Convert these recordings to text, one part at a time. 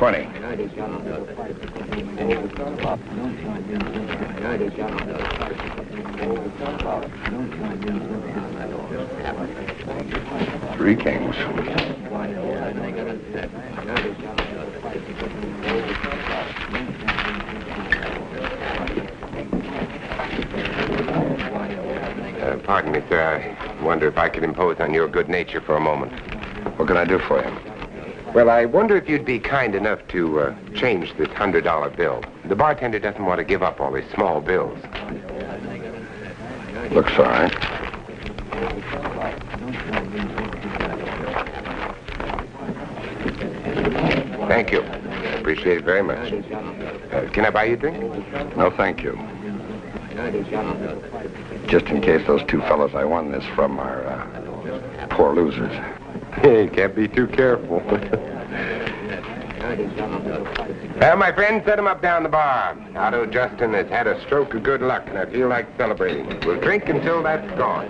$20. Three kings. Pardon me, sir. I wonder if I could impose on your good nature for a moment. What can I do for you? Well, I wonder if you'd be kind enough to change this $100 bill. The bartender doesn't want to give up all these small bills. Looks all right. Thank you. I appreciate it very much. Can I buy you a drink? No, thank you. Just in case those two fellows I won this from are poor losers. You can't be too careful. Well, my friend, set him up down the bar. Otto Justin has had a stroke of good luck, and I feel like celebrating. We'll drink until that's gone.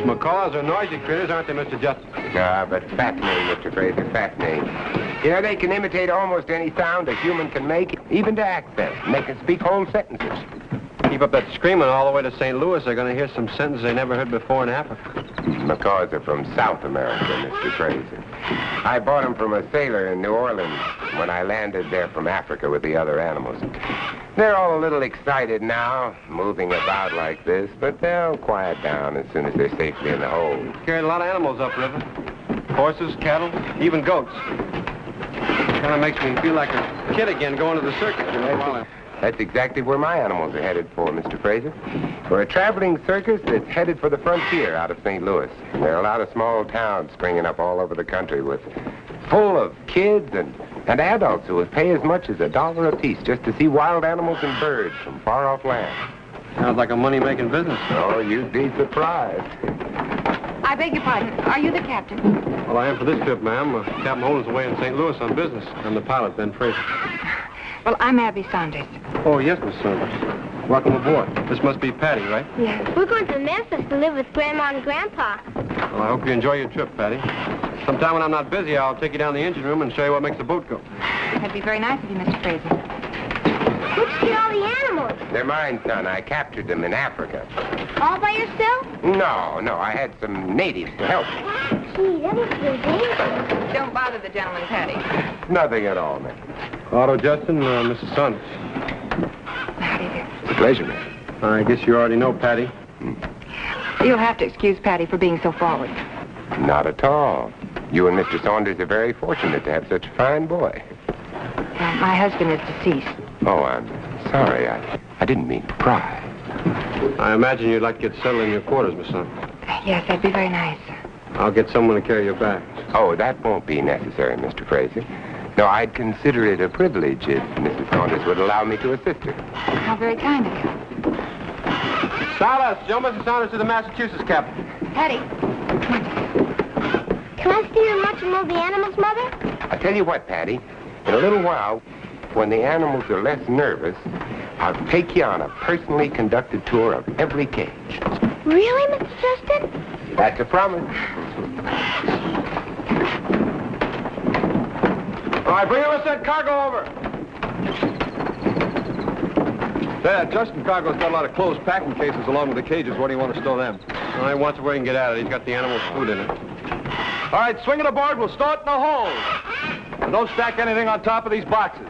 Macaws are noisy critters, aren't they, Mr. Justin? But fascinating, Mr. Fraser, fascinating. You know, they can imitate almost any sound a human can make, even to accent, and they can speak whole sentences. Keep up that screaming all the way to St. Louis, they're going to hear some sentences they never heard before in Africa. Macaws are from South America, Mr. Fraser. I bought them from a sailor in New Orleans when I landed there from Africa with the other animals. They're all a little excited now, moving about like this, but they'll quiet down as soon as they're safely in the hold. Carried a lot of animals upriver. Horses, cattle, even goats. Kind of makes me feel like a kid again going to the circus. You know? That's exactly where my animals are headed for, Mr. Fraser. For a traveling circus that's headed for the frontier out of St. Louis. There are a lot of small towns springing up all over the country with full of kids and adults who would pay as much as $1 apiece just to see wild animals and birds from far-off land. Sounds like a money-making business. Oh, you'd be surprised. I beg your pardon. Are you the captain? Well, I am for this trip, ma'am. Captain Holden's away in St. Louis on business. I'm the pilot, Ben Fraser. Well, I'm Abby Saunders. Oh, yes, Miss Saunders. Welcome aboard. This must be Patty, right? Yes. We're going to Memphis to live with Grandma and Grandpa. Well, I hope you enjoy your trip, Patty. Sometime when I'm not busy, I'll take you down the engine room and show you what makes the boat go. That'd be very nice of you, Mr. Fraser. Where'd you get all the animals? They're mine, son. I captured them in Africa. All by yourself? No. I had some natives to help me. Gee, that must have been dangerous. Don't bother the gentleman, Patty. Nothing at all, man. Otto Justin, Mrs. Saunders. How do you do? It's a pleasure, man. I guess you already know Patty. You'll have to excuse Patty for being so forward. Not at all. You and Mr. Saunders are very fortunate to have such a fine boy. My husband is deceased. Oh, I'm sorry. I didn't mean to pry. I imagine you'd like to get settled in your quarters, Miss Saunders. Yes, that'd be very nice. I'll get someone to carry you back. Oh, that won't be necessary, Mr. Fraser. No, I'd consider it a privilege if Mrs. Saunders would allow me to assist her. How very kind of you. Silas, show Mrs. Saunders to the Massachusetts captain. Patty. Can I steer much and move the animals, Mother? I tell you what, Patty. In a little while, when the animals are less nervous, I'll take you on a personally conducted tour of every cage. Really, Mr. Justin? That's a promise. All right, bring us that cargo over. Dad, Justin Cargo's got a lot of closed packing cases along with the cages. Where do you want to store them? All right, once where he can get at it. He's got the animals' food in it. All right, swing it aboard. We'll start in the hold. And don't stack anything on top of these boxes.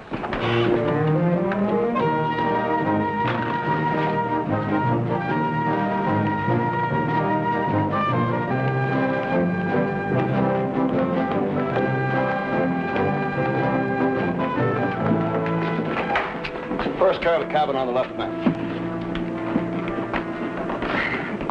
First car to the cabin on the left, ma'am.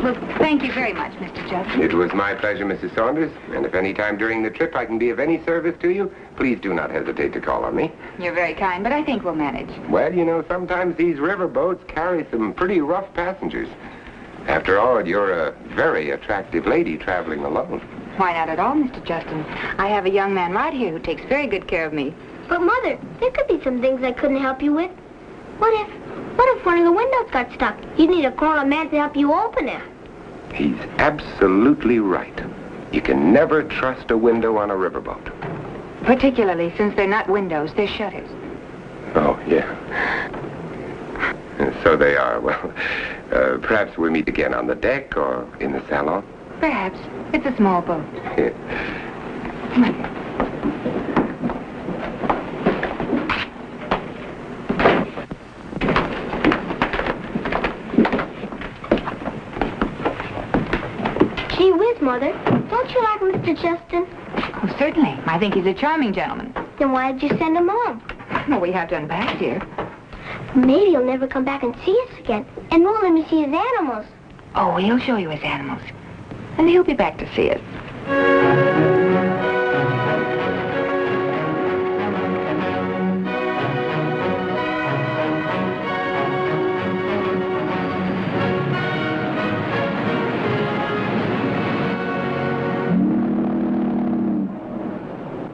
Well, thank you very much, Mr. Justin. It was my pleasure, Mrs. Saunders. And if any time during the trip I can be of any service to you, please do not hesitate to call on me. You're very kind, but I think we'll manage. Well, you know, sometimes these riverboats carry some pretty rough passengers. After all, you're a very attractive lady traveling alone. Why not at all, Mr. Justin? I have a young man right here who takes very good care of me. But, Mother, there could be some things I couldn't help you with. What if one of the windows got stuck? You'd need a corner man to help you open it. He's absolutely right. You can never trust a window on a riverboat. Particularly since they're not windows, they're shutters. Oh, yeah. So they are. Well, perhaps we meet again on the deck or in the salon. Perhaps. It's a small boat. Yeah. Come on. Gee whiz, Mother. Don't you like Mr. Justin? Oh, certainly. I think he's a charming gentleman. Then why did you send him home? Well, we have to unpack here. Maybe he'll never come back and see us again. And won't let me see his animals. Oh, he'll show you his animals. And he'll be back to see us.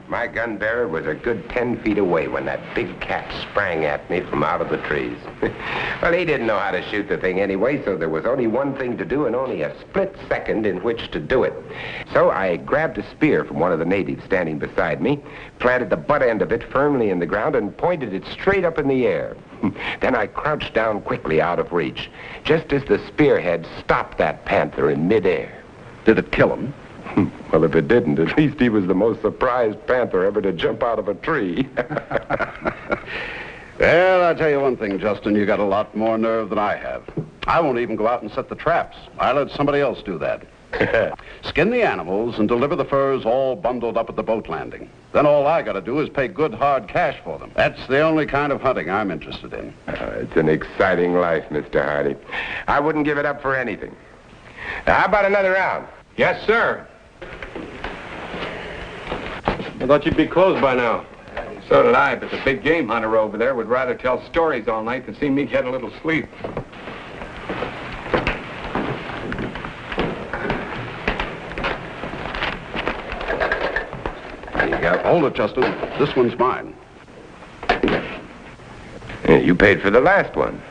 My gun bearer was a good 10 feet away when that big cat sprang at me from out of the trees. Well, he didn't know how to shoot the thing anyway, so there was only one thing to do and only a split second in which to do it. So I grabbed a spear from one of the natives standing beside me, planted the butt end of it firmly in the ground, and pointed it straight up in the air. Then I crouched down quickly out of reach, just as the spearhead stopped that panther in midair. Did it kill him? Well, if it didn't, at least he was the most surprised panther ever to jump out of a tree. Well, I'll tell you one thing, Justin. You got a lot more nerve than I have. I won't even go out and set the traps. I let somebody else do that. Skin the animals and deliver the furs all bundled up at the boat landing. Then all I got to do is pay good hard cash for them. That's the only kind of hunting I'm interested in. It's an exciting life, Mr. Hardy. I wouldn't give it up for anything. Now, how about another round? Yes, sir. I thought you'd be closed by now. So did I, but the big game hunter over there would rather tell stories all night than see me get a little sleep. There you go. Hold it, Justin. This one's mine. Yeah, you paid for the last one.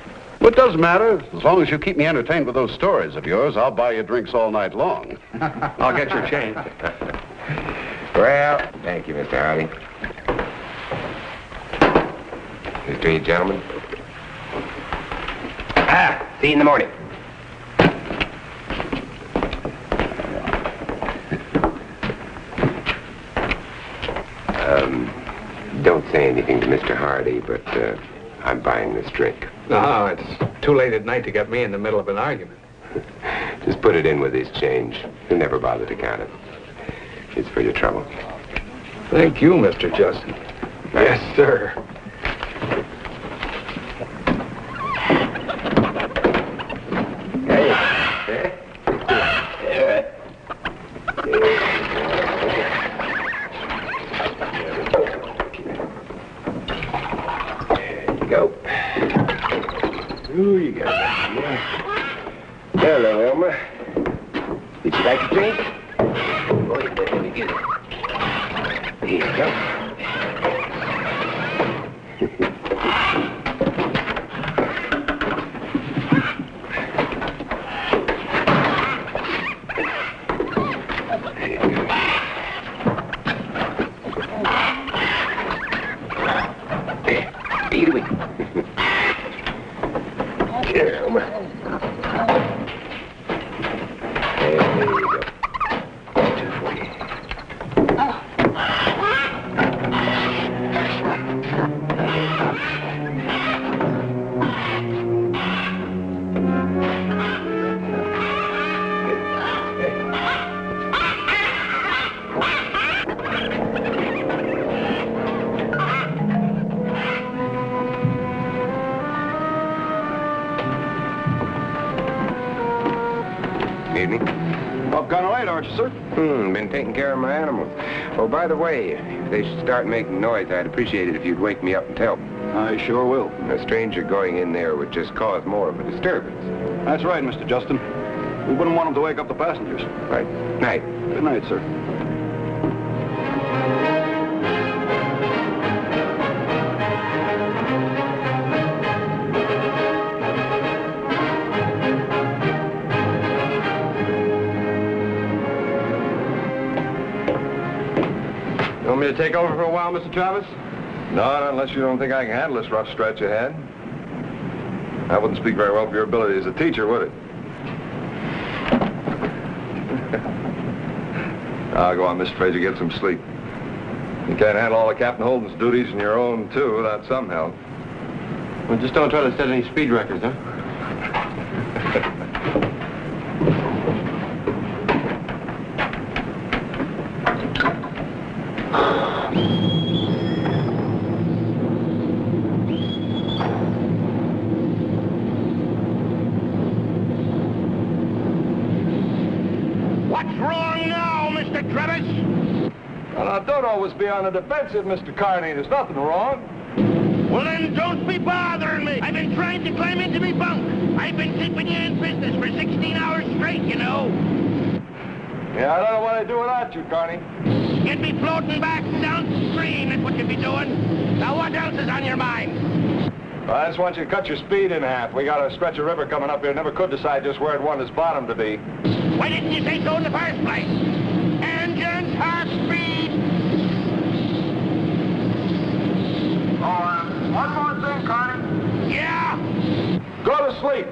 Well, it doesn't matter. As long as you keep me entertained with those stories of yours, I'll buy you drinks all night long. I'll get your change. Well, thank you, Mr. Hardy. Here's to you, gentlemen. See you in the morning. Don't say anything to Mr. Hardy, but I'm buying this drink. No, it's too late at night to get me in the middle of an argument. Just put it in with his change. He'll never bother to count it. It's for your trouble. Thank you, Mr. Justin. Yes, sir. Hello, Elmer. Would you like a drink? Oh, yeah, let me get it. Here you go. Eat away. Here, Elmer. There you go. Two for you. Evening. Up kind of late, aren't you, sir? Been taking care of my animals. Oh, by the way, if they should start making noise, I'd appreciate it if you'd wake me up and tell me. I sure will. A stranger going in there would just cause more of a disturbance. That's right, Mr. Justin. We wouldn't want them to wake up the passengers. Right. Night. Good night, sir. You want me to take over for a while, Mr. Travis? No, not unless you don't think I can handle this rough stretch ahead. That wouldn't speak very well for your ability as a teacher, would it? Go on, Mr. Fraser, get some sleep. You can't handle all of Captain Holden's duties and your own, too, without some help. Well, just don't try to set any speed records, huh? What's wrong now, Mr. Travis? Well, now, don't always be on the defensive, Mr. Carney. There's nothing wrong. Well, then don't be bothering me. I've been trying to climb into me bunk. I've been keeping you in business for 16 hours straight, you know. Yeah, I don't know what I'd do without you, Carney. You'd be floating back and downstream, that's what you'd be doing. Now, what else is on your mind? Well, I just want you to cut your speed in half. We got a stretch of river coming up here. Never could decide just where it wanted its bottom to be. Why didn't you say so in the first place? Engines, half speed. Oh, one more thing, Carney. Yeah. Go to sleep.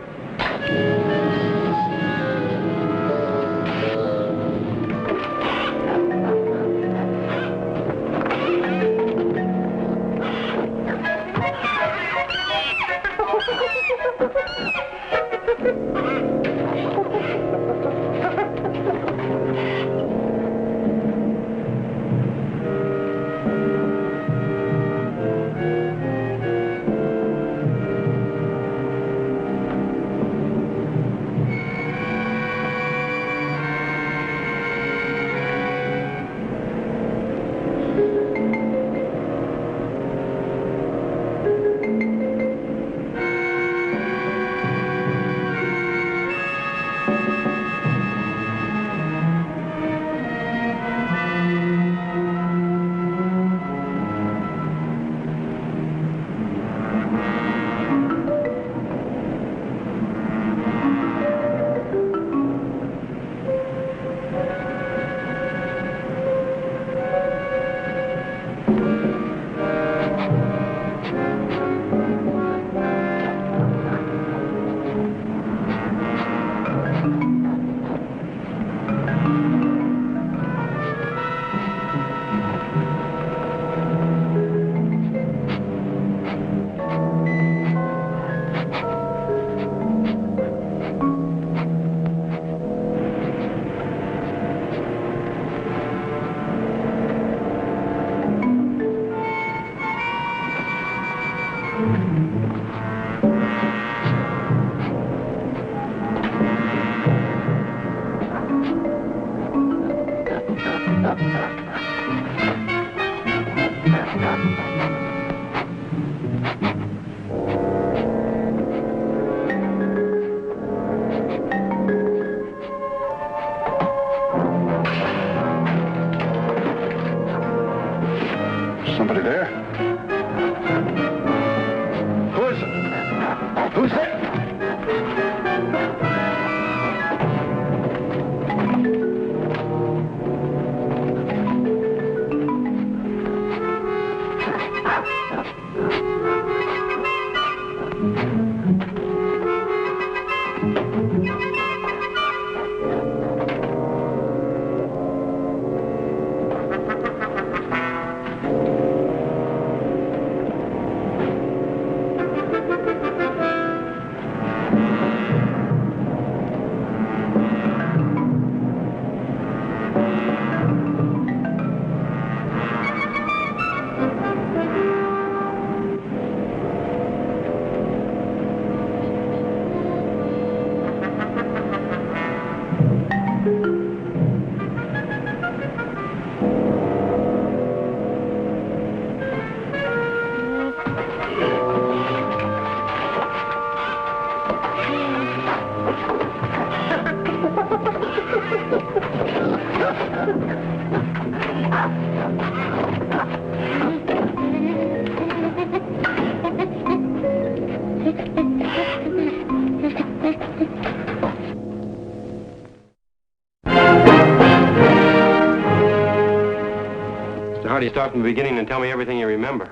Hardy, start from the beginning and tell me everything you remember.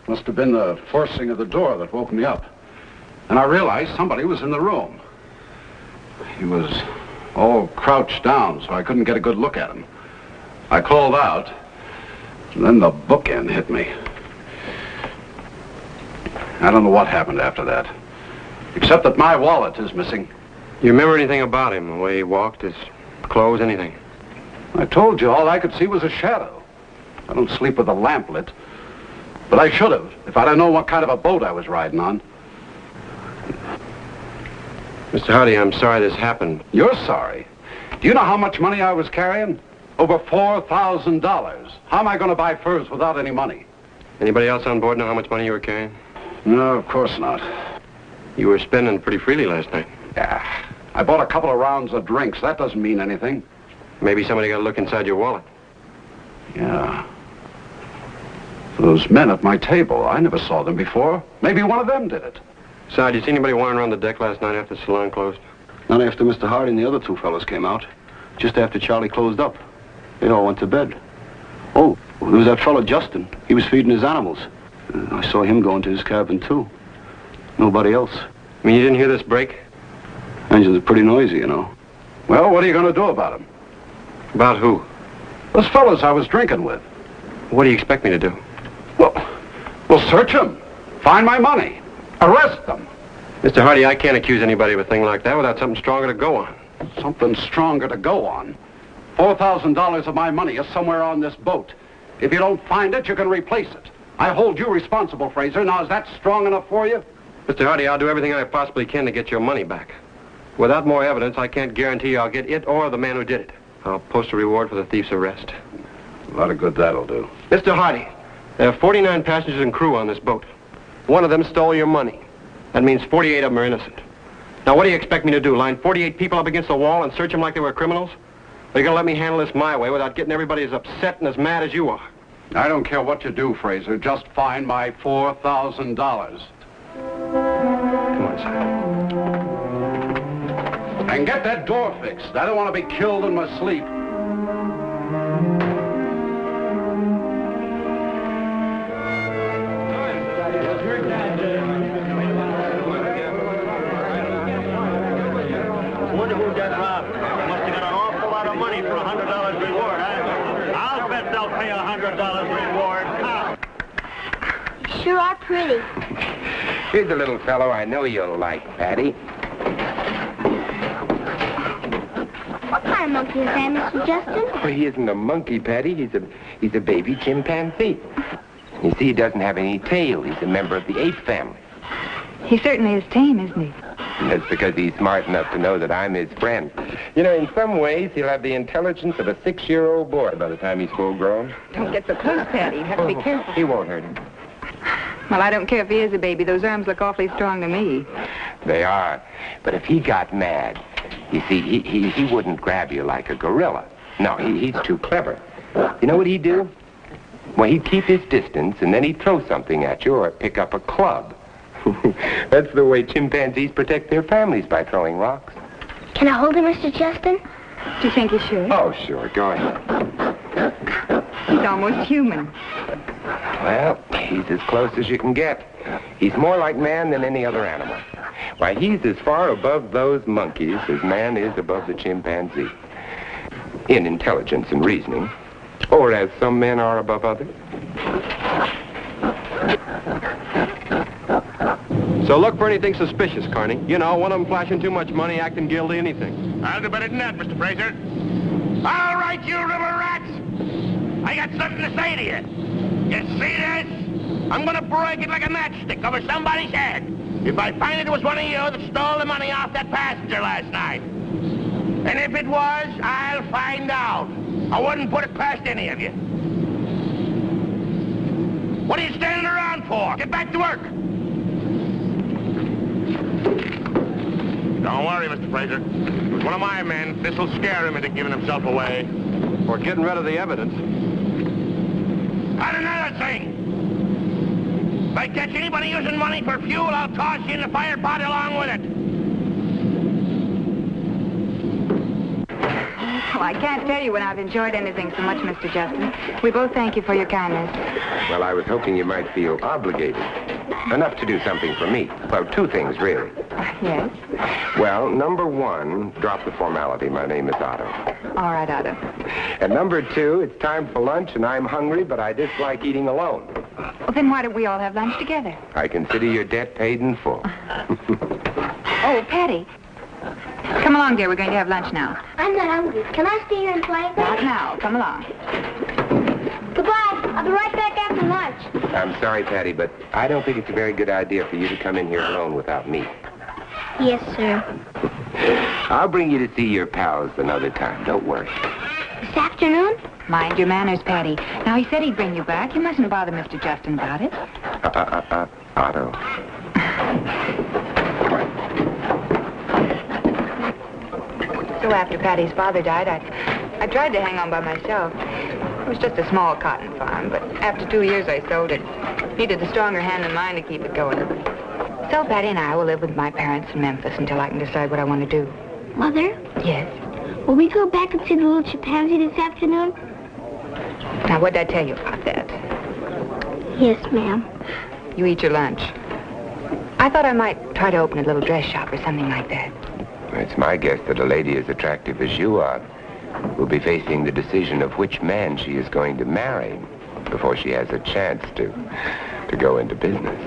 Must have been the forcing of the door that woke me up. And I realized somebody was in the room. He was all crouched down, so I couldn't get a good look at him. I called out, and then the bookend hit me. I don't know what happened after that, except that my wallet is missing. You remember anything about him? The way he walked, his clothes, anything? I told you all I could see was a shadow. I don't sleep with a lamp lit. But I should have, if I'd have known what kind of a boat I was riding on. Mr. Hardy, I'm sorry this happened. You're sorry? Do you know how much money I was carrying? Over $4,000. How am I going to buy furs without any money? Anybody else on board know how much money you were carrying? No, of course not. You were spending pretty freely last night. Yeah. I bought a couple of rounds of drinks. That doesn't mean anything. Maybe somebody got a look inside your wallet. Yeah. Those men at my table, I never saw them before. Maybe one of them did it. Si, did you see anybody wandering around the deck last night after the salon closed? Not after Mr. Hardy and the other two fellows came out. Just after Charlie closed up. They all went to bed. Oh, there was that fellow Justin. He was feeding his animals. I saw him go into his cabin, too. Nobody else. I mean, you didn't hear this break? Engines are pretty noisy, you know. Well, what are you going to do about them? About who? Those fellows I was drinking with. What do you expect me to do? Well, search them. Find my money. Arrest them. Mr. Hardy, I can't accuse anybody of a thing like that without something stronger to go on. Something stronger to go on. $4,000 of my money is somewhere on this boat. If you don't find it, you can replace it. I hold you responsible, Fraser. Now, is that strong enough for you? Mr. Hardy, I'll do everything I possibly can to get your money back. Without more evidence, I can't guarantee I'll get it or the man who did it. I'll post a reward for the thief's arrest. A lot of good that'll do. Mr. Hardy, there are 49 passengers and crew on this boat. One of them stole your money. That means 48 of them are innocent. Now, what do you expect me to do? Line 48 people up against the wall and search them like they were criminals? Or are you going to let me handle this my way without getting everybody as upset and as mad as you are? I don't care what you do, Fraser. Just find my $4,000. Come on, son. And get that door fixed. I don't want to be killed in my sleep. Wonder who got robbed. Must have got an awful lot of money for $100 reward, huh? I'll bet they'll pay $100 reward. How? You sure are pretty. Here's a little fellow I know you'll like, Patty. What kind of monkey is that, Mr. Justin? Oh, he isn't a monkey, Patty. He's a baby chimpanzee. You see, he doesn't have any tail. He's a member of the ape family. He certainly is tame, isn't he? And that's because he's smart enough to know that I'm his friend. You know, in some ways, he'll have the intelligence of a 6-year-old boy by the time he's full grown. Don't get so close, Patty. You have to be careful. He won't hurt him. Well, I don't care if he is a baby. Those arms look awfully strong to me. They are. But if he got mad, you see, he wouldn't grab you like a gorilla. No, he's too clever. You know what he'd do? Well, he'd keep his distance, and then he'd throw something at you or pick up a club. That's the way chimpanzees protect their families, by throwing rocks. Can I hold him, Mr. Justin? Do you think he should? Oh, sure. Go ahead. He's almost human. Well, he's as close as you can get. He's more like man than any other animal. Why, he's as far above those monkeys as man is above the chimpanzee. In intelligence and reasoning. Or as some men are above others. So look for anything suspicious, Carney. You know, one of them flashing too much money, acting guilty, anything. I'll do better than that, Mr. Fraser. All right, you river rats. I got something to say to you. You see this? I'm going to break it like a matchstick over somebody's head. If I find it was one of you that stole the money off that passenger last night. And if it was, I'll find out. I wouldn't put it past any of you. What are you standing around for? Get back to work. Don't worry, Mr. Fraser. It was one of my men. This'll scare him into giving himself away. Or getting rid of the evidence. And another thing. If I catch anybody using money for fuel, I'll toss you in the fire pot along with it. Well, I can't tell you when I've enjoyed anything so much, Mr. Justin. We both thank you for your kindness. Well, I was hoping you might feel obligated. Enough to do something for me. Well, two things, really. Yes? Well, number one, drop the formality. My name is Otto. All right, Otto. And number two, it's time for lunch, and I'm hungry, but I dislike eating alone. Well, then why don't we all have lunch together? I consider your debt paid in full. Oh, Patty. Come along, dear. We're going to have lunch now. I'm not hungry. Can I stay here and play? Not now. Come along. Goodbye. I'll be right back after lunch. I'm sorry, Patty, but I don't think it's a very good idea for you to come in here alone without me. Yes, sir. I'll bring you to see your pals another time. Don't worry. This afternoon? Mind your manners, Patty. Now, he said he'd bring you back. You mustn't bother Mr. Justin about it. Otto. So after Patty's father died, I tried to hang on by myself. It was just a small cotton farm, but after 2 years I sold it. Needed a stronger hand than mine to keep it going. So Patty and I will live with my parents in Memphis until I can decide what I want to do. Mother? Yes? Will we go back and see the little chimpanzee this afternoon? Now, what did I tell you about that? Yes, ma'am. You eat your lunch. I thought I might try to open a little dress shop or something like that. It's my guess that a lady as attractive as you are will be facing the decision of which man she is going to marry before she has a chance to go into business.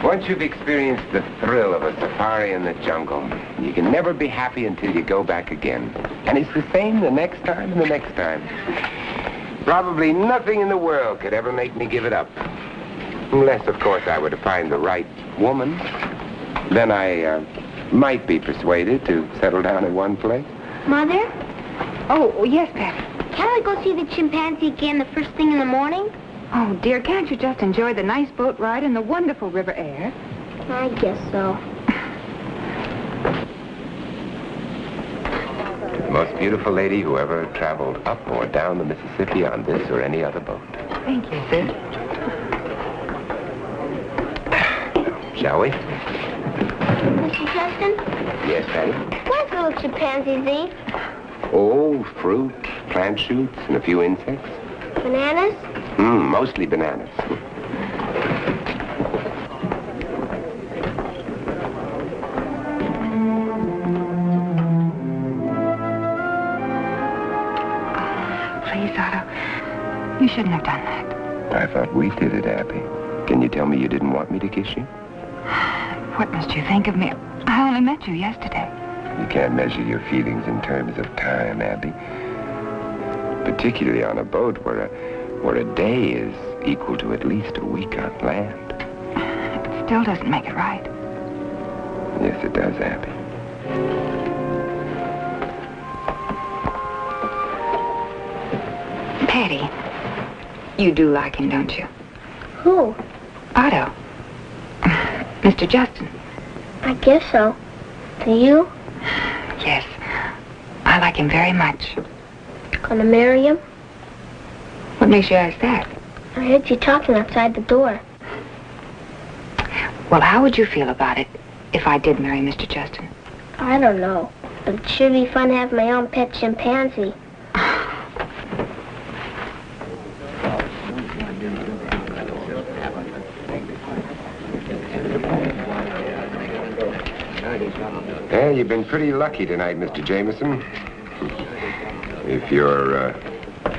Once you've experienced the thrill of a safari in the jungle, you can never be happy until you go back again. And it's the same the next time and the next time. Probably nothing in the world could ever make me give it up. Unless, of course, I were to find the right woman. Then I might be persuaded to settle down in one place. Mother? Oh, yes, Patty. Can we go see the chimpanzee again the first thing in the morning? Oh, dear, can't you just enjoy the nice boat ride and the wonderful river air? I guess so. The most beautiful lady who ever traveled up or down the Mississippi on this or any other boat. Thank you, sir. Shall we? Mr. Justin? Yes, Patty? What do little chimpanzees eat? Oh, fruit, plant shoots, and a few insects. Bananas? Mostly bananas. Please, Otto. You shouldn't have done that. I thought we did it, Abby. Can you tell me you didn't want me to kiss you? What must you think of me? I only met you yesterday. You can't measure your feelings in terms of time, Abby. Particularly on a boat where a day is equal to at least a week on land. It still doesn't make it right. Yes, it does, Abby. Patty, you do like him, don't you? Who? Otto. Mr. Justin. I guess so. Do you? Yes. I like him very much. Gonna marry him? What makes you ask that? I heard you talking outside the door. Well, how would you feel about it if I did marry Mr. Justin? I don't know. But it sure be fun to have my own pet chimpanzee. Well, you've been pretty lucky tonight, Mr. Jameson. If your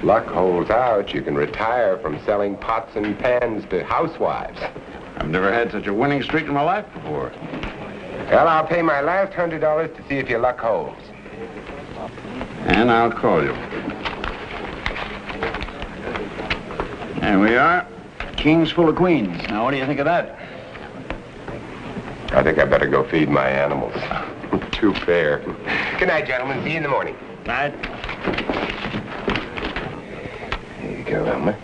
luck holds out, you can retire from selling pots and pans to housewives. I've never had such a winning streak in my life before. Well, I'll pay my last $100 to see if your luck holds. And I'll call you. There we are. Kings full of queens. Now, what do you think of that? I think I better go feed my animals. Too fair. Good night, gentlemen. See you in the morning. Night. Here you go, Elmer.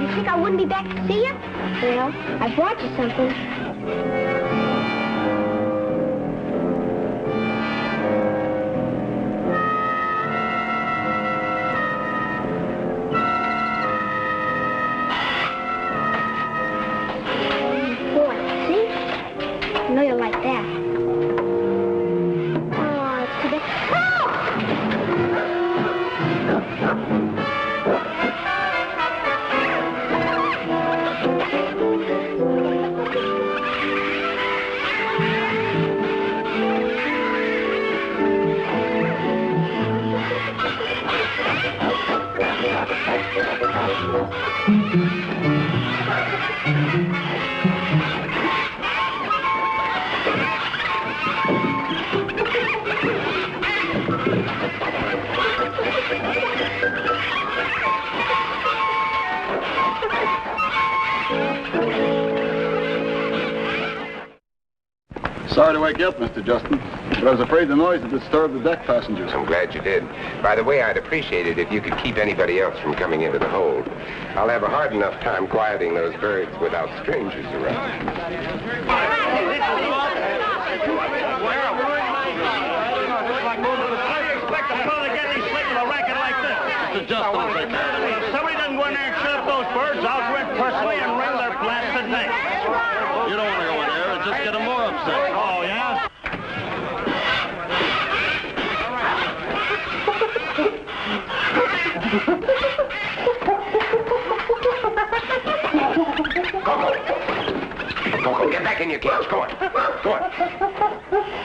you think I wouldn't be back to see you? Well, I brought you something. Boy, see? I know you'll like that. Oh, it's too bad. Sorry to wake you up, Mr. Justin, but I was afraid the noise would disturb the deck passengers. I'm glad you did. By the way, I'd appreciate it if you could keep anybody else from coming into the hold. I'll have a hard enough time quieting those birds without strangers around. If somebody doesn't go in there and shut up those birds, I'll go in personally and wring their blasted necks. You don't want to go in there and just get them more upset. Oh, yeah? Coco, get back in your cage. Go on. Go on.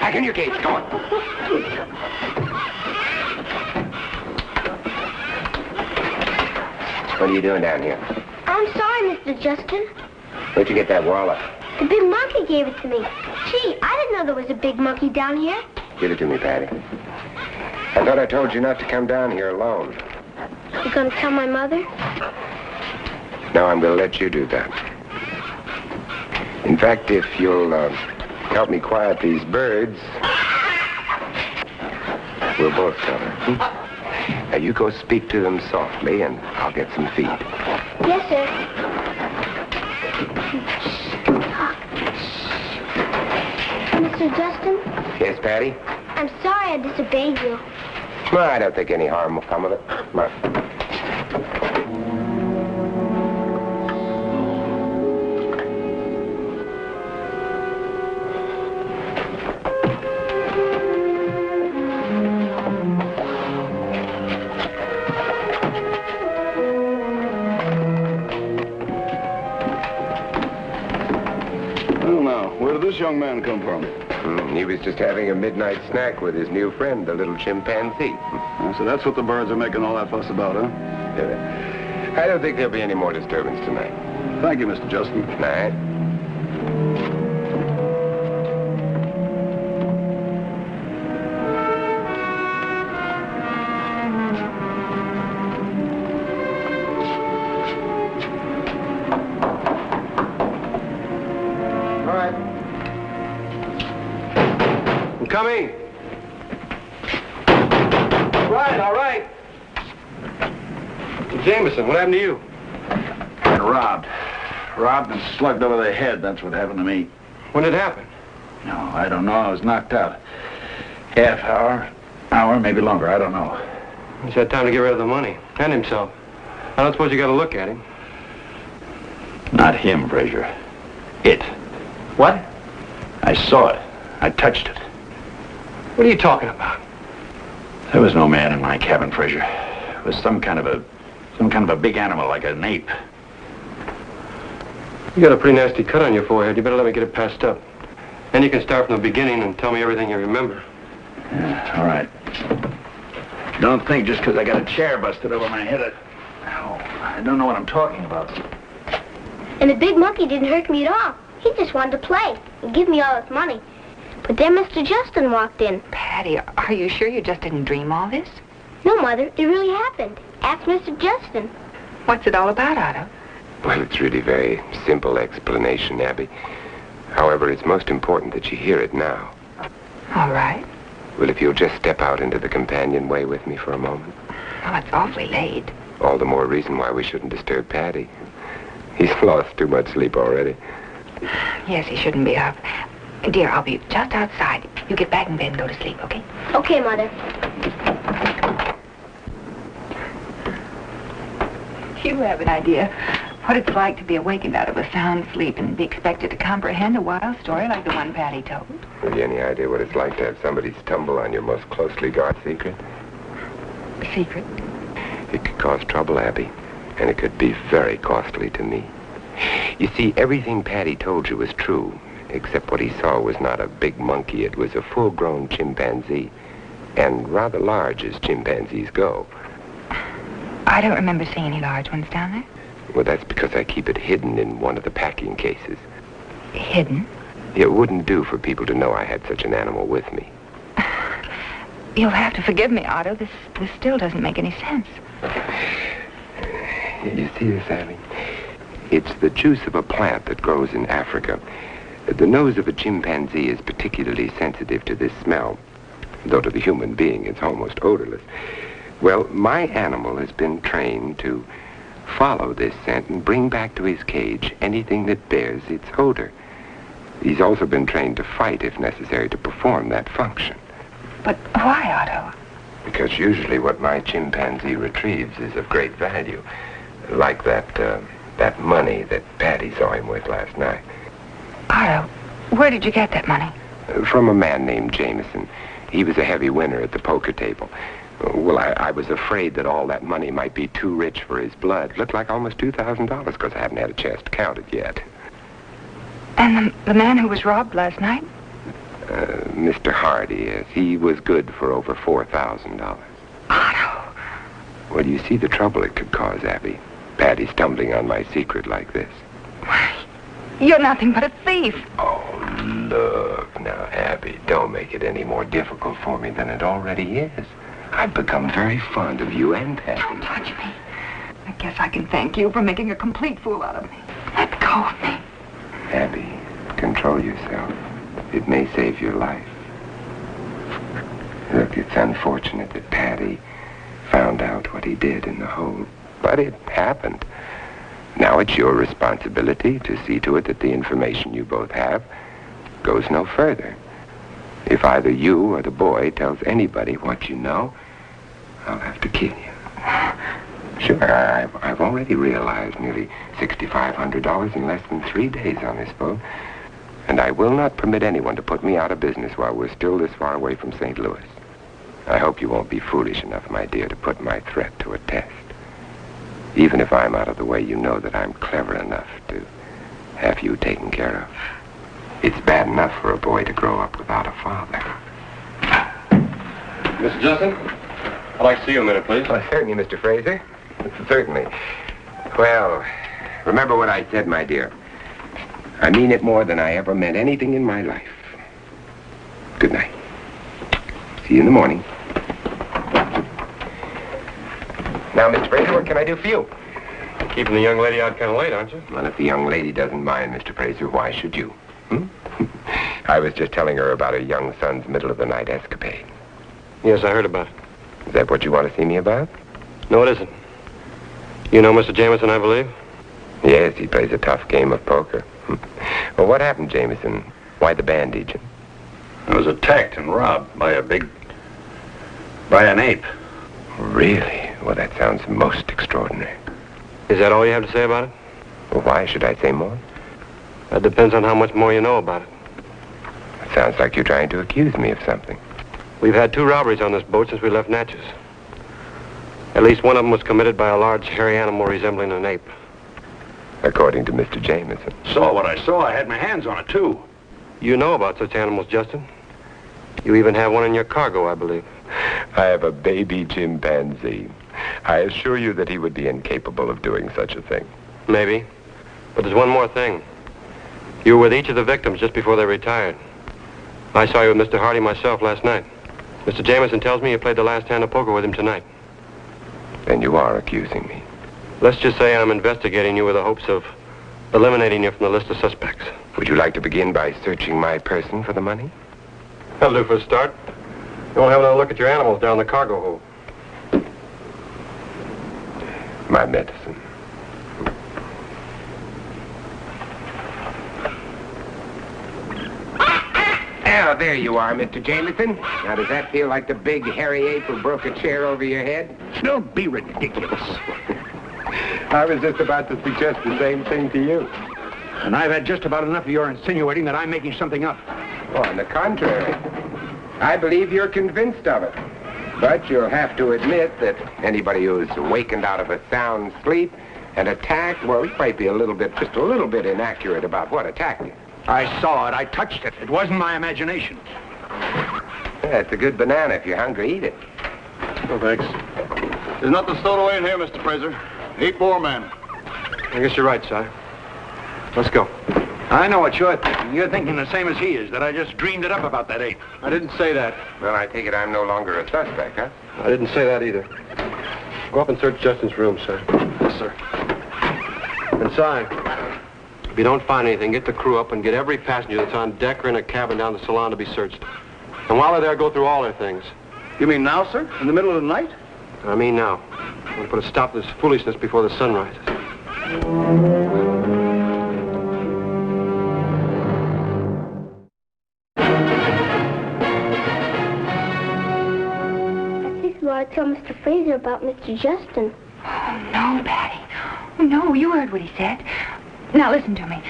Back in your cage. Go on. What are you doing down here? I'm sorry, Mr. Justin. Where'd you get that wallet? The big monkey gave it to me. Gee, I didn't know there was a big monkey down here. Give it to me, Patty. I thought I told you not to come down here alone. You gonna tell my mother? No, I'm going to let you do that. In fact, if you'll help me quiet these birds, we'll both tell her. Now, you go speak to them softly, and I'll get some feed. Yes, sir. Mr. Justin? Yes, Patty? I'm sorry I disobeyed you. Well, I don't think any harm will come of it. Come on. Where did this young man come from? He was just having a midnight snack with his new friend, the little chimpanzee. So that's what the birds are making all that fuss about, huh? I don't think there'll be any more disturbance tonight. Thank you, Mr. Justin. Good night. Coming. All right. Jameson, what happened to you? Got robbed. Robbed and slugged over the head. That's what happened to me. When did it happen? No, I don't know. I was knocked out. Half hour, maybe longer. I don't know. He's had time to get rid of the money and himself. I don't suppose you got to look at him. Not him, Frazier. It. What? I saw it. I touched it. What are you talking about? There was no man in my cabin, Frazier. It was some kind of a big animal, like an ape. You got a pretty nasty cut on your forehead. You better let me get it patched up. Then you can start from the beginning and tell me everything you remember. Yeah, all right. Don't think just because I got a chair busted over my head, I don't know what I'm talking about. And the big monkey didn't hurt me at all. He just wanted to play and give me all his money. But then Mr. Justin walked in. Patty, are you sure you just didn't dream all this? No, Mother, it really happened. Ask Mr. Justin. What's it all about, Otto? Well, it's really a very simple explanation, Abby. However, it's most important that you hear it now. All right. Well, if you'll just step out into the companionway with me for a moment. Well, it's awfully late. All the more reason why we shouldn't disturb Patty. He's lost too much sleep already. Yes, he shouldn't be up. Dear, I'll be just outside. You get back in bed and go to sleep, okay? Okay, Mother. You have an idea what it's like to be awakened out of a sound sleep and be expected to comprehend a wild story like the one Patty told. Have you any idea what it's like to have somebody stumble on your most closely guarded secret? Secret? It could cause trouble, Abby, and it could be very costly to me. You see, everything Patty told you was true, except what he saw was not a big monkey. It was a full-grown chimpanzee, and rather large as chimpanzees go. I don't remember seeing any large ones down there. Well, that's because I keep it hidden in one of the packing cases. Hidden? It wouldn't do for people to know I had such an animal with me. You'll have to forgive me, Otto. This still doesn't make any sense. You see this, Abby? It's the juice of a plant that grows in Africa. The nose of a chimpanzee is particularly sensitive to this smell, though to the human being it's almost odorless. Well, my animal has been trained to follow this scent and bring back to his cage anything that bears its odor. He's also been trained to fight if necessary to perform that function. But why, Otto? Because usually what my chimpanzee retrieves is of great value, like that money that Patty saw him with last night. Otto, where did you get that money? From a man named Jameson. He was a heavy winner at the poker table. Well, I was afraid that all that money might be too rich for his blood. It looked like almost $2,000 because I haven't had a chance to count it yet. And the man who was robbed last night? Mr. Hardy, yes. He was good for over $4,000. Otto. Well, you see the trouble it could cause, Abby. Patty stumbling on my secret like this. You're nothing but a thief. Oh, look. Now, Abby, don't make it any more difficult for me than it already is. I've become very fond of you and Patty. Don't touch me. I guess I can thank you for making a complete fool out of me. Let go of me. Abby, control yourself. It may save your life. Look, it's unfortunate that Patty found out what he did in the hole, but it happened. Now it's your responsibility to see to it that the information you both have goes no further. If either you or the boy tells anybody what you know, I'll have to kill you. Sure, I've already realized nearly $6,500 in less than 3 days on this boat. And I will not permit anyone to put me out of business while we're still this far away from St. Louis. I hope you won't be foolish enough, my dear, to put my threat to a test. Even if I'm out of the way, you know that I'm clever enough to have you taken care of. It's bad enough for a boy to grow up without a father. Mr. Justin, I'd like to see you a minute, please. Oh, certainly, Mr. Fraser. Certainly. Well, remember what I said, my dear. I mean it more than I ever meant anything in my life. Good night. See you in the morning. Now, Mr. Fraser, what can I do for you? Keeping the young lady out kind of late, aren't you? Well, if the young lady doesn't mind, Mr. Fraser, why should you? I was just telling her about her young son's middle-of-the-night escapade. Yes, I heard about it. Is that what you want to see me about? No, it isn't. You know Mr. Jameson, I believe? Yes, he plays a tough game of poker. Well, what happened, Jameson? Why the bandage? I was attacked and robbed by an ape. Really? Well, that sounds most extraordinary. Is that all you have to say about it? Well, why should I say more? That depends on how much more you know about it. It sounds like you're trying to accuse me of something. We've had 2 robberies on this boat since we left Natchez. At least one of them was committed by a large hairy animal resembling an ape. According to Mr. Jameson. Saw what I saw. I had my hands on it, too. You know about such animals, Justin. You even have one in your cargo, I believe. I have a baby chimpanzee. I assure you that he would be incapable of doing such a thing. Maybe. But there's one more thing. You were with each of the victims just before they retired. I saw you with Mr. Hardy myself last night. Mr. Jameson tells me you played the last hand of poker with him tonight. Then you are accusing me. Let's just say I'm investigating you with the hopes of eliminating you from the list of suspects. Would you like to begin by searching my person for the money? That'll do for a start. You won't have another look at your animals down the cargo hold. My medicine. Now, there you are, Mr. Jameson. Now, does that feel like the big hairy ape who broke a chair over your head? Don't be ridiculous. I was just about to suggest the same thing to you. And I've had just about enough of your insinuating that I'm making something up. Oh, on the contrary. I believe you're convinced of it. But you'll have to admit that anybody who's awakened out of a sound sleep and attacked, well, he might be just a little bit inaccurate about what attacked you. I saw it. I touched it. It wasn't my imagination. Yeah, it's a good banana. If you're hungry, eat it. Oh, thanks. There's nothing stowed away in here, Mr. Fraser. 8 more men. I guess you're right, Si. Let's go. I know what you're thinking. You're thinking the same as he is, that I just dreamed it up about that ape. I didn't say that. Well, I take it I'm no longer a suspect, huh? I didn't say that either. Go up and search Justin's room, Si. Yes, sir. And Si, if you don't find anything, get the crew up and get every passenger that's on deck or in a cabin down the salon to be searched. And while they're there, go through all their things. You mean now, sir? In the middle of the night? I mean now. I'm going to put a stop to this foolishness before the sun rises. I tell Mr. Fraser about Mr. Justin. Oh, no, Patty. Oh, no, you heard what he said. Now, listen to me.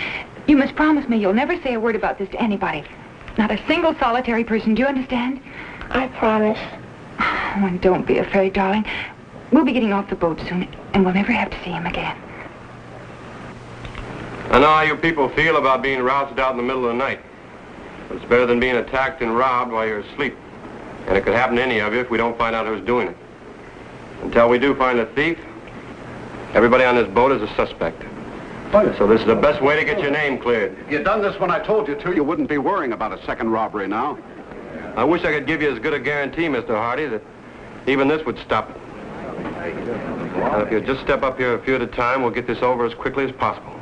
You must promise me you'll never say a word about this to anybody. Not a single solitary person. Do you understand? I promise. Oh, and don't be afraid, darling. We'll be getting off the boat soon, and we'll never have to see him again. I know how you people feel about being roused out in the middle of the night. But it's better than being attacked and robbed while you're asleep. And it could happen to any of you if we don't find out who's doing it. Until we do find a thief, everybody on this boat is a suspect. So this is the best way to get your name cleared. If you'd done this when I told you to, you wouldn't be worrying about a second robbery now. I wish I could give you as good a guarantee, Mr. Hardy, that even this would stop it. Now, if you'll just step up here a few at a time, we'll get this over as quickly as possible.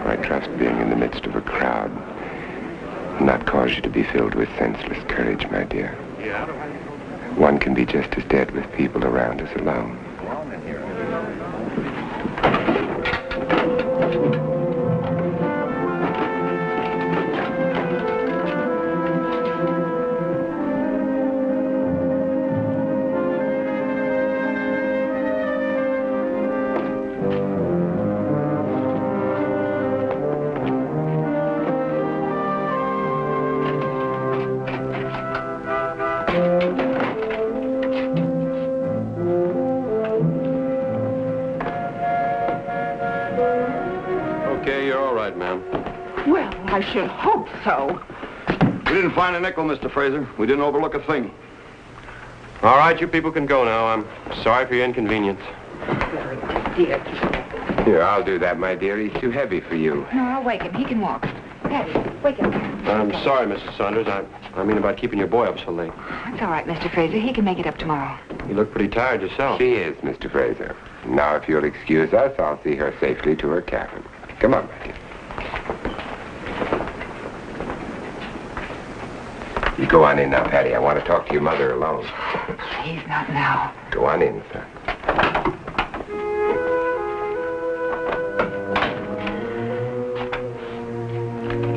I trust being in the midst of a crowd will not cause you to be filled with senseless courage, my dear. One can be just as dead with people around as alone. I should hope so. We didn't find a nickel, Mr. Fraser. We didn't overlook a thing. All right, you people can go now. I'm sorry for your inconvenience. Dear. Here, I'll do that, my dear. He's too heavy for you. No, I'll wake him. He can walk. Patty, wake him. I'm sorry, Mrs. Saunders. I mean about keeping your boy up so late. It's all right, Mr. Fraser. He can make it up tomorrow. You look pretty tired yourself. She is, Mr. Fraser. Now, if you'll excuse us, I'll see her safely to her cabin. Come on, my dear. You go on in now, Patty. I want to talk to your mother alone. Please, not now. Go on in, sir.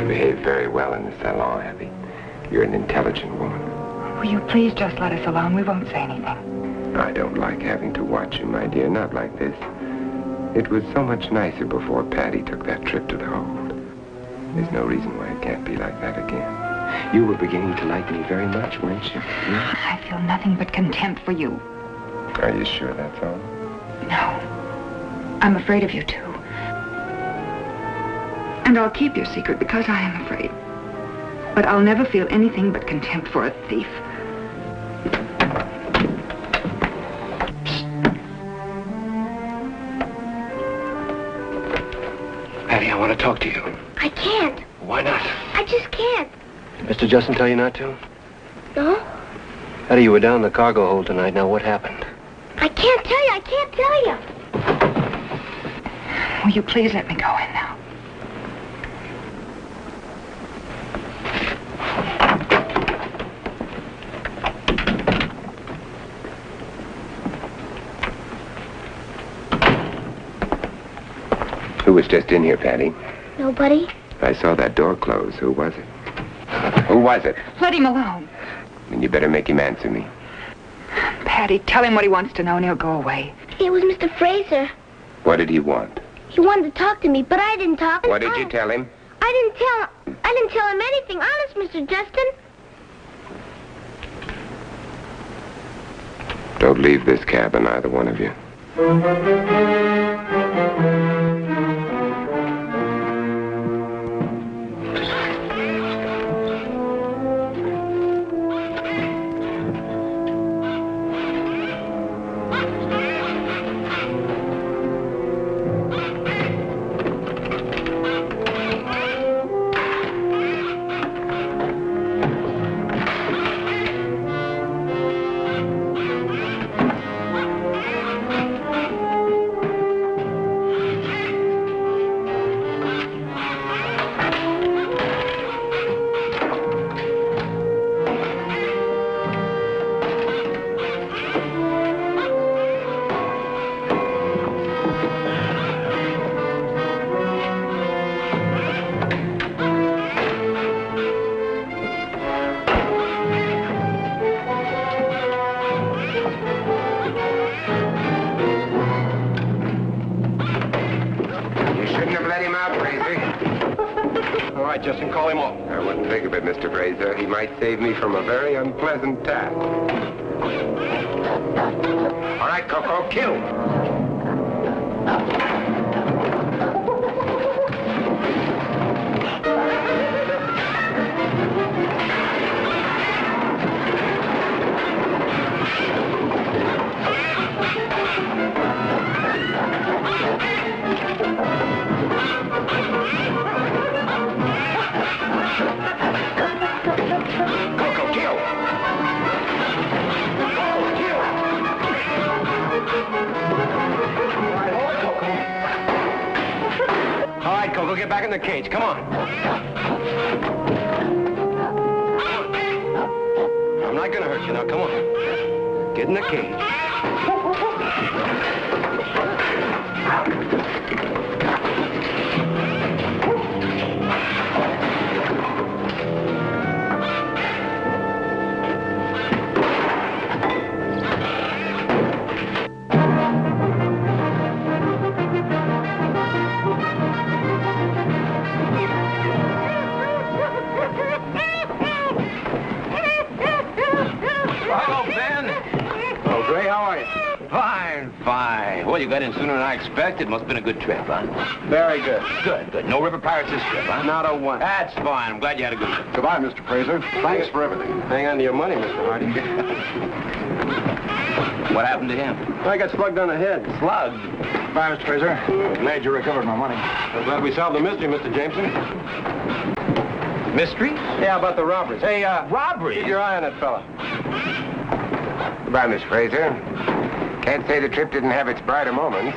You behave very well in the salon, Abby. You're an intelligent woman. Will you please just let us alone? We won't say anything. I don't like having to watch you, my dear. Not like this. It was so much nicer before Patty took that trip to the hold. There's no reason why it can't be like that again. You were beginning to like me very much, weren't you? I feel nothing but contempt for you. Are you sure that's all? No. I'm afraid of you, too. And I'll keep your secret because I am afraid. But I'll never feel anything but contempt for a thief. Patty, I want to talk to you. I can't. Why not? I just can't. Did Mr. Justin tell you not to? No? Patty, you were down in the cargo hold tonight. Now, what happened? I can't tell you. I can't tell you. Will you please let me go in now? Who was just in here, Patty? Nobody? I saw that door close. Who was it? Who was it? Let him alone. And you better make him answer me. Patty, tell him what he wants to know and he'll go away. It was Mr. Fraser. What did he want? He wanted to talk to me, but I didn't talk. What did you tell him? I didn't tell him anything. Honest, Mr. Justin. Don't leave this cabin, either one of you. Justin, call him off. I wouldn't think of it, Mr. Fraser. He might save me from a very unpleasant task. All right, Coco, kill. Coco, get back in the cage. Come on. I'm not gonna hurt you now. Come on. Get in the cage. Fine. Well, you got in sooner than I expected. Must have been a good trip, huh? Very good. Good. No river pirates this trip, huh? Not a one. That's fine. I'm glad you had a good trip. Goodbye, Mr. Fraser. Thanks for everything. Hang on to your money, Mr. Hardy. What happened to him? I got slugged on the head. Slugged? Bye, Mr. Fraser. Glad you recovered my money. I'm glad we solved the mystery, Mr. Jameson. Mystery? Yeah, about the robberies. Hey, robberies? Keep your eye on that fella. Goodbye, Miss Fraser. Can't say the trip didn't have its brighter moments.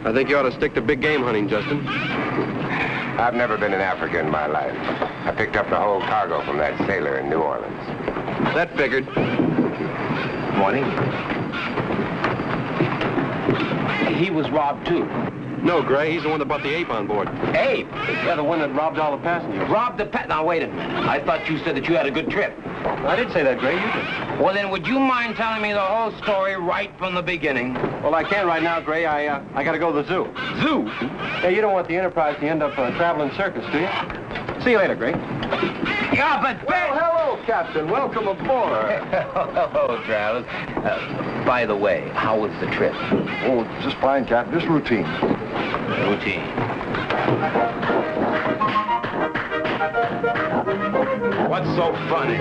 I think you ought to stick to big game hunting, Justin. I've never been in Africa in my life. I picked up the whole cargo from that sailor in New Orleans. That figured. Morning. He was robbed, too. No, Gray, he's the one that brought the ape on board. Ape? Yeah, the one that robbed all the passengers. Robbed the Now, wait a minute. I thought you said that you had a good trip. I did say that, Gray. You did. Well, then, would you mind telling me the whole story right from the beginning? Well, I can't right now, Gray. I got to go to the zoo. Zoo? Yeah, you don't want the Enterprise to end up a traveling circus, do you? See you later, Gray. Yeah, but... Well, hello, Captain. Welcome aboard. Hello, Travis. By the way, how was the trip? Oh, just fine, Captain. Just routine. Routine. What's so funny?